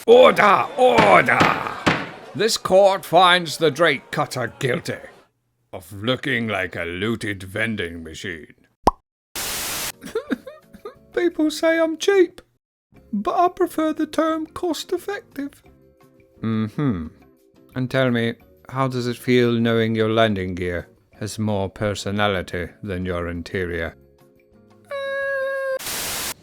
Order! Order! This court finds the Drake Cutter guilty of looking like a looted vending machine. People say I'm cheap, but I prefer the term cost-effective. And tell me, how does it feel knowing your landing gear has more personality than your interior?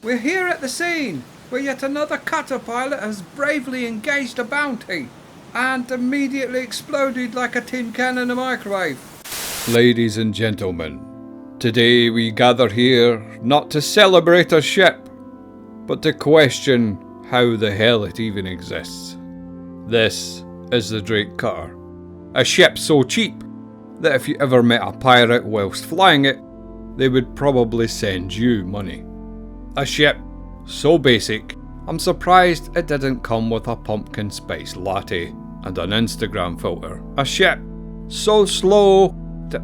We're here at the scene, where yet another cutter pilot has bravely engaged a bounty and immediately exploded like a tin can in a microwave. Ladies and gentlemen, today we gather here not to celebrate a ship, but to question how the hell it even exists. This is the Drake Cutter, a ship so cheap that if you ever met a pirate whilst flying it, they would probably send you money. A ship so basic, I'm surprised it didn't come with a pumpkin spice latte and an Instagram filter. A ship so slow that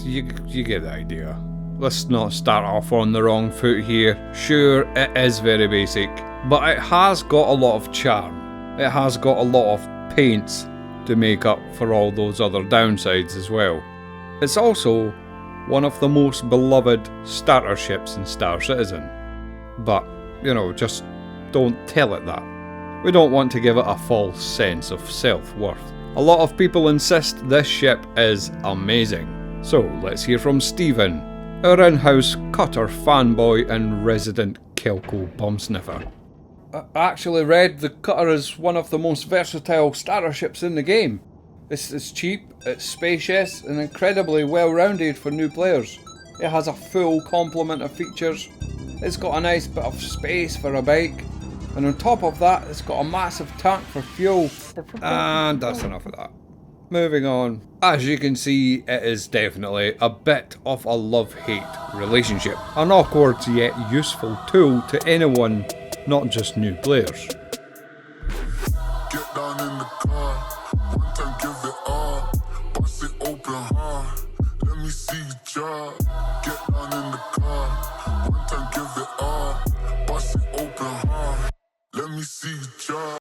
you get the idea. Let's not start off on the wrong foot here. Sure, it is very basic, but it has got a lot of charm. It has got a lot of paints to make up for all those other downsides as well. It's also one of the most beloved starter ships in Star Citizen. But, you know, just don't tell it that. We don't want to give it a false sense of self-worth. A lot of people insist this ship is amazing. So let's hear from Stephen, our in-house cutter fanboy and resident Kelko bomb sniffer. I actually read the cutter is one of the most versatile starter ships in the game. It's cheap, it's spacious, and incredibly well-rounded for new players. It has a full complement of features. It's got a nice bit of space for a bike, and on top of that, it's got a massive tank for fuel. And that's enough of that. Moving on. As you can see, it is definitely a bit of a love-hate relationship. An awkward yet useful tool to anyone, not just new players. Get down in the car, one time give it all, bust it open hard, let me see you job. Get down in the car, one time give it all, bust it open hard, let me see you job.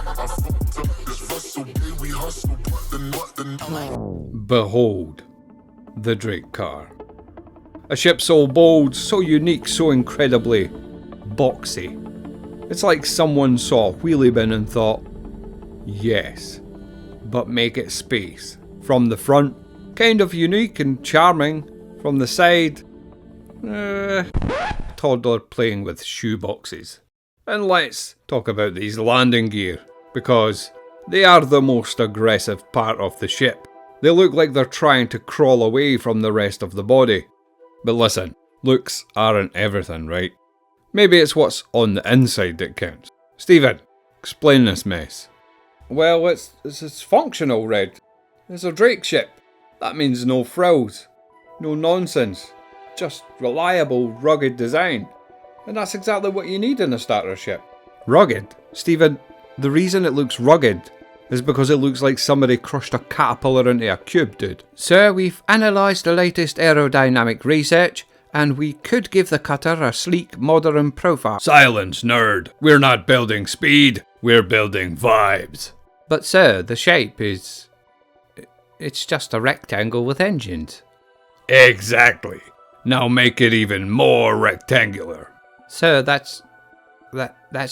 I fucked up this hustle, day we hustle, but the Behold, the Drake Car. A ship so bold, so unique, so incredibly boxy. It's like someone saw a wheelie bin and thought, yes, but make it space. From the front, kind of unique and charming. From the side, toddler playing with shoeboxes. And let's talk about these landing gear, because they are the most aggressive part of the ship. They look like they're trying to crawl away from the rest of the body. But listen, looks aren't everything, right? Maybe it's what's on the inside that counts. Stephen, explain this mess. Well, it's functional, Red. It's a Drake ship. That means no frills, no nonsense, just reliable, rugged design. And that's exactly what you need in a starter ship. Rugged? Stephen, the reason it looks rugged is because it looks like somebody crushed a caterpillar into a cube, dude. Sir, we've analysed the latest aerodynamic research, and we could give the cutter a sleek, modern profile. Silence, nerd. We're not building speed, we're building vibes. But sir, the shape is... it's just a rectangle with engines. Exactly. Now make it even more rectangular. Sir, that's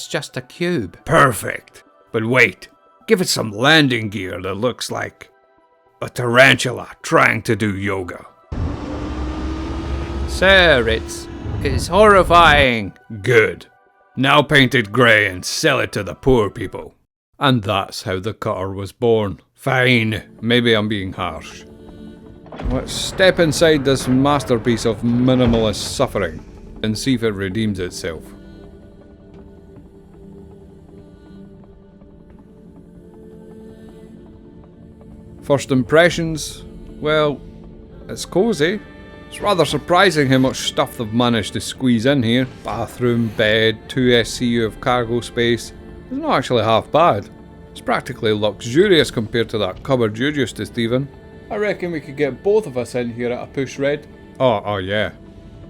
just a cube. Perfect. But wait, give it some landing gear that looks like a tarantula trying to do yoga. Sir, it's horrifying. Good. Now paint it grey and sell it to the poor people. And that's how the cutter was born. Fine, maybe I'm being harsh. Let's step inside this masterpiece of minimalist suffering and see if it redeems itself. First impressions? Well, it's cosy. It's rather surprising how much stuff they've managed to squeeze in here. Bathroom, bed, 2 SCU of cargo space. It's not actually half bad. It's practically luxurious compared to that cupboard you're used to, Stephen. I reckon we could get both of us in here at a push, Red. Oh yeah,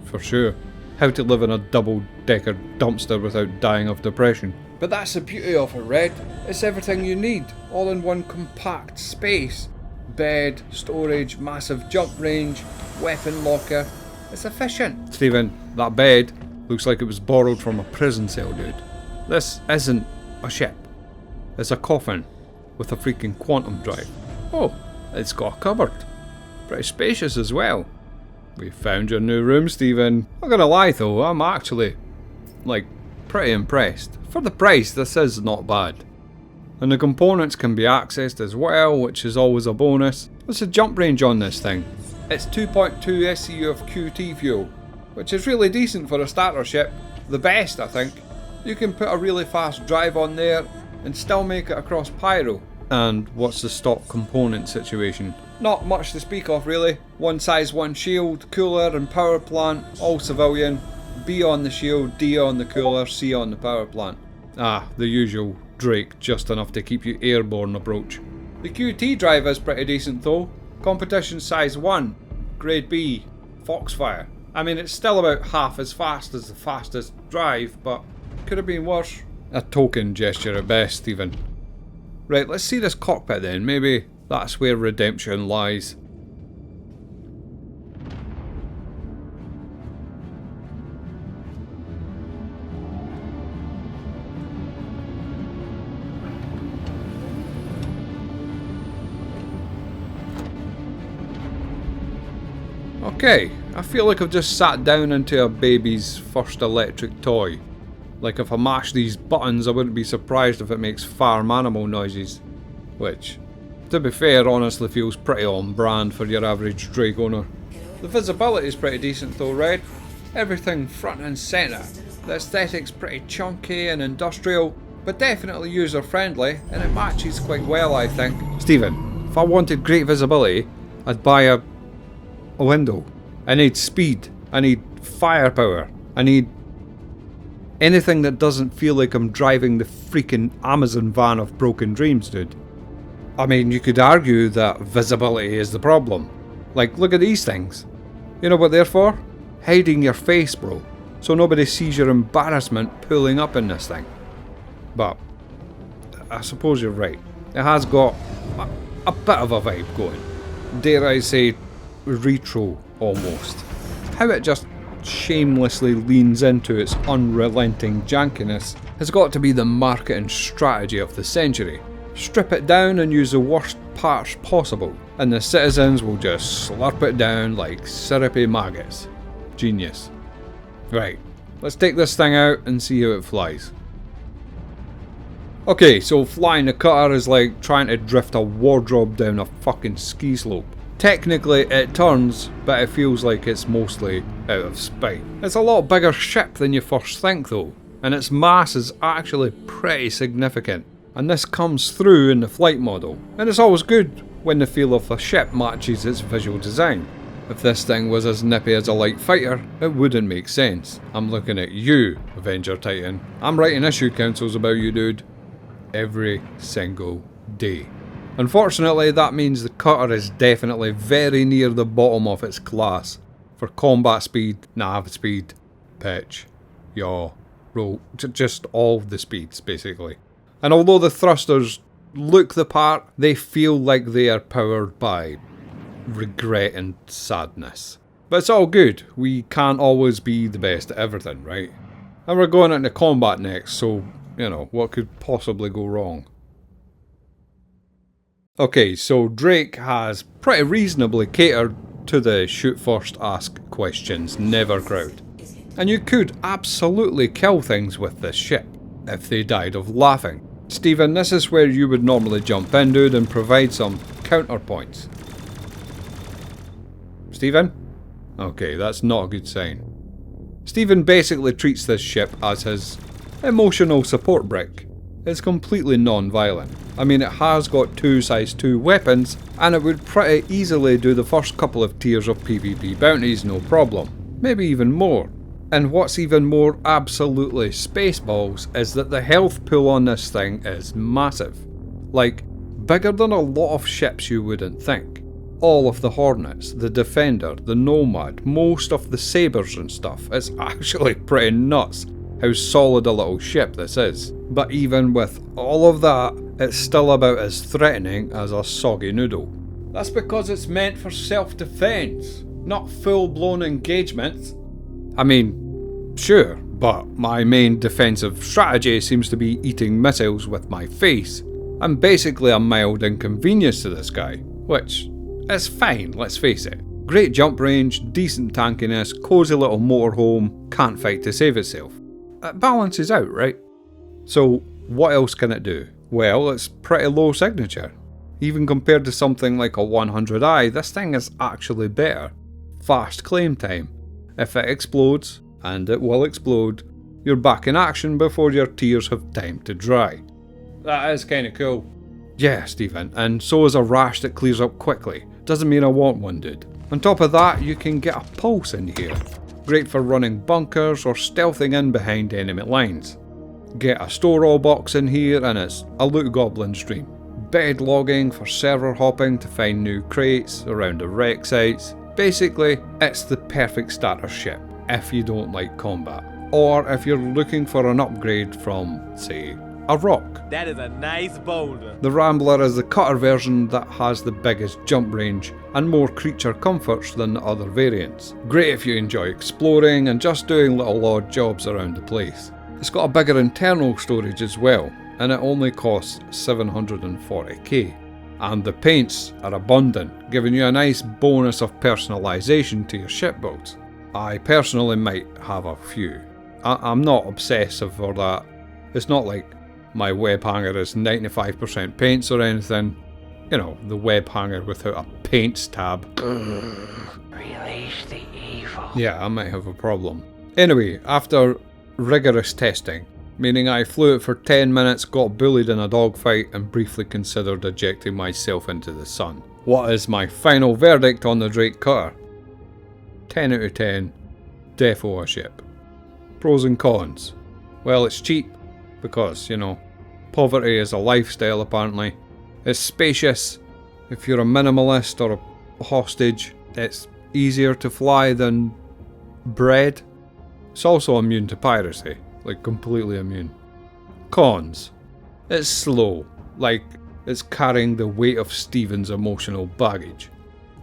for sure. how to live in a double-decker dumpster without dying of depression. But that's the beauty of it, Red. It's everything you need, all in one compact space. Bed, storage, massive jump range, weapon locker. It's efficient. Stephen, that bed looks like it was borrowed from a prison cell, dude. This isn't a ship. It's a coffin with a freaking quantum drive. Oh, it's got a cupboard. Pretty spacious as well. We found your new room, Stephen. Not gonna lie though, I'm actually, pretty impressed. For the price, this is not bad. And the components can be accessed as well, which is always a bonus. What's the jump range on this thing? It's 2.2 SCU of QT fuel, which is really decent for a starter ship. The best, I think. You can put a really fast drive on there and still make it across Pyro. And what's the stock component situation? Not much to speak of really. One size, one shield, cooler and power plant, all civilian. B on the shield, D on the cooler, C on the power plant. Ah, the usual Drake, just enough to keep you airborne approach. The QT drive is pretty decent though. Competition size 1, grade B, Foxfire. I mean, it's still about half as fast as the fastest drive, but could have been worse. A token gesture at best, Stephen. Right, let's see this cockpit then. Maybe that's where redemption lies. Okay, I feel like I've just sat down into a baby's first electric toy. Like if I mash these buttons, I wouldn't be surprised if it makes farm animal noises. Which, to be fair, honestly feels pretty on brand for your average Drake owner. The visibility is pretty decent though, Red. Everything front and centre. The aesthetic's pretty chunky and industrial, but definitely user friendly, and it matches quite well, I think. Stephen, if I wanted great visibility, I'd buy a window. I need speed. I need firepower. I need anything that doesn't feel like I'm driving the freaking Amazon van of broken dreams, dude. I mean, you could argue that visibility is the problem. Like, look at these things. You know what they're for? Hiding your face, bro. So nobody sees your embarrassment pulling up in this thing. But I suppose you're right. It has got a bit of a vibe going. Dare I say, retro almost. How it just shamelessly leans into its unrelenting jankiness has got to be the marketing strategy of the century. Strip it down and use the worst parts possible, and the citizens will just slurp it down like syrupy maggots. Genius. Right, let's take this thing out and see how it flies. Okay, so flying the cutter is like trying to drift a wardrobe down a fucking ski slope. Technically it turns, but it feels like it's mostly out of spite. It's a lot bigger ship than you first think though, and its mass is actually pretty significant. And this comes through in the flight model, and it's always good when the feel of the ship matches its visual design. If this thing was as nippy as a light fighter, it wouldn't make sense. I'm looking at you, Avenger Titan. I'm writing issue councils about you, dude. Every single day. Unfortunately, that means the cutter is definitely very near the bottom of its class for combat speed, nav speed, pitch, yaw, roll, just all the speeds basically. And although the thrusters look the part, they feel like they are powered by regret and sadness. But it's all good, we can't always be the best at everything, right? And we're going into combat next, so, you know, what could possibly go wrong? Okay, so Drake has pretty reasonably catered to the shoot first, ask questions never crowd. And you could absolutely kill things with this ship, if they died of laughing. Stephen, this is where you would normally jump in, dude, and provide some counterpoints. Stephen? Okay, that's not a good sign. Stephen basically treats this ship as his emotional support brick. It's completely non-violent. I mean, it has got 2 size 2 weapons, and it would pretty easily do the first couple of tiers of PvP bounties no problem. Maybe even more. And what's even more absolutely spaceballs is that the health pool on this thing is massive. Like, bigger than a lot of ships you wouldn't think. all of the Hornets, the Defender, the Nomad, most of the Sabres and stuff. It's actually pretty nuts how solid a little ship this is. But even with all of that, it's still about as threatening as a soggy noodle. That's because it's meant for self-defense, not full-blown engagement. I mean, sure, but my main defensive strategy seems to be eating missiles with my face. I'm basically a mild inconvenience to this guy, which is fine, let's face it. Great jump range, decent tankiness, cosy little motorhome, can't fight to save itself. It balances out, right? So what else can it do? Well, it's pretty low signature. Even compared to something like a 100i, this thing is actually better. Fast claim time. If it explodes, and it will explode, you're back in action before your tears have time to dry. That is kinda cool. Yeah, Stephen, and so is a rash that clears up quickly. Doesn't mean I want one, dude. On top of that, you can get a pulse in here. Great for running bunkers or stealthing in behind enemy lines. Get a store-all box in here and it's a loot goblin stream. Bed logging for server hopping to find new crates around the wreck sites. Basically, it's the perfect starter ship if you don't like combat, or if you're looking for an upgrade from, say, a rock. That is a nice boulder. The Rambler is the cutter version that has the biggest jump range and more creature comforts than the other variants. Great if you enjoy exploring and just doing little odd jobs around the place. It's got a bigger internal storage as well, and it only costs 740k. And the paints are abundant, giving you a nice bonus of personalisation to your ship builds. I personally might have a few. I'm not obsessive or that. It's not like my web hanger is 95% paints or anything. You know, the web hanger without a paints tab. Release the evil. Yeah, I might have a problem. Anyway, after rigorous testing, meaning I flew it for 10 minutes, got bullied in a dogfight, and briefly considered ejecting myself into the sun. What is my final verdict on the Drake Cutter? 10 out of 10, defo a ship. Pros and cons. Well, it's cheap, because, you know, poverty is a lifestyle apparently. It's spacious. If you're a minimalist or a hostage, it's easier to fly than bread. It's also immune to piracy, like completely immune. Cons. It's slow, like it's carrying the weight of Stephen's emotional baggage.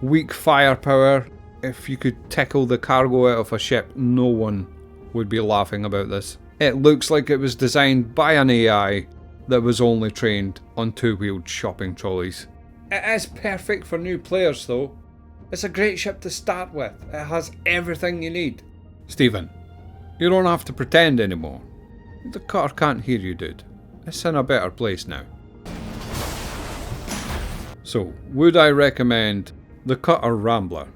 Weak firepower. If you could tickle the cargo out of a ship, no one would be laughing about this. It looks like it was designed by an AI that was only trained on two-wheeled shopping trolleys. It is perfect for new players though. It's a great ship to start with. It has everything you need. Stephen, you don't have to pretend anymore. The cutter can't hear you, dude. It's in a better place now. So, would I recommend the Cutter Rambler?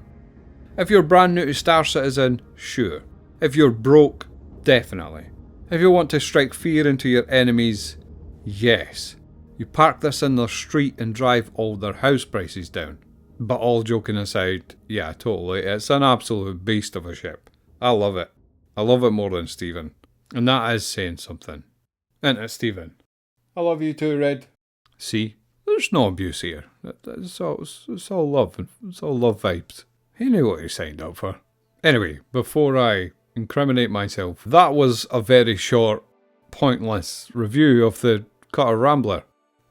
If you're brand new to Star Citizen, sure. If you're broke, definitely. If you want to strike fear into your enemies, yes. You park this in their street and drive all their house prices down. But all joking aside, yeah, totally, it's an absolute beast of a ship. I love it. I love it more than Stephen. And that is saying something. Isn't it, Stephen? I love you too, Red. See? There's no abuse here. It's all love. It's all love vibes. He knew what he signed up for. Anyway, before I incriminate myself, that was a very short, pointless review of the Cutter Rambler.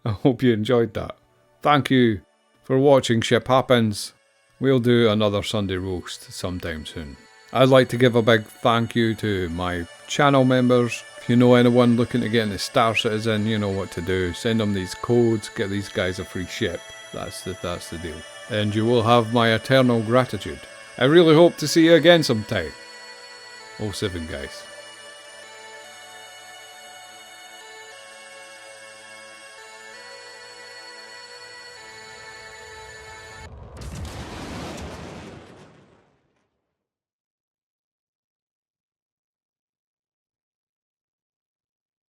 I hope you enjoyed that. Thank you for watching Ship Happens. We'll do another Sunday roast sometime soon. I'd like to give a big thank you to my channel members. If you know anyone looking to get into Star Citizen, you know what to do. Send them these codes, get these guys a free ship. That's the deal. And you will have my eternal gratitude. I really hope to see you again sometime. 07 guys.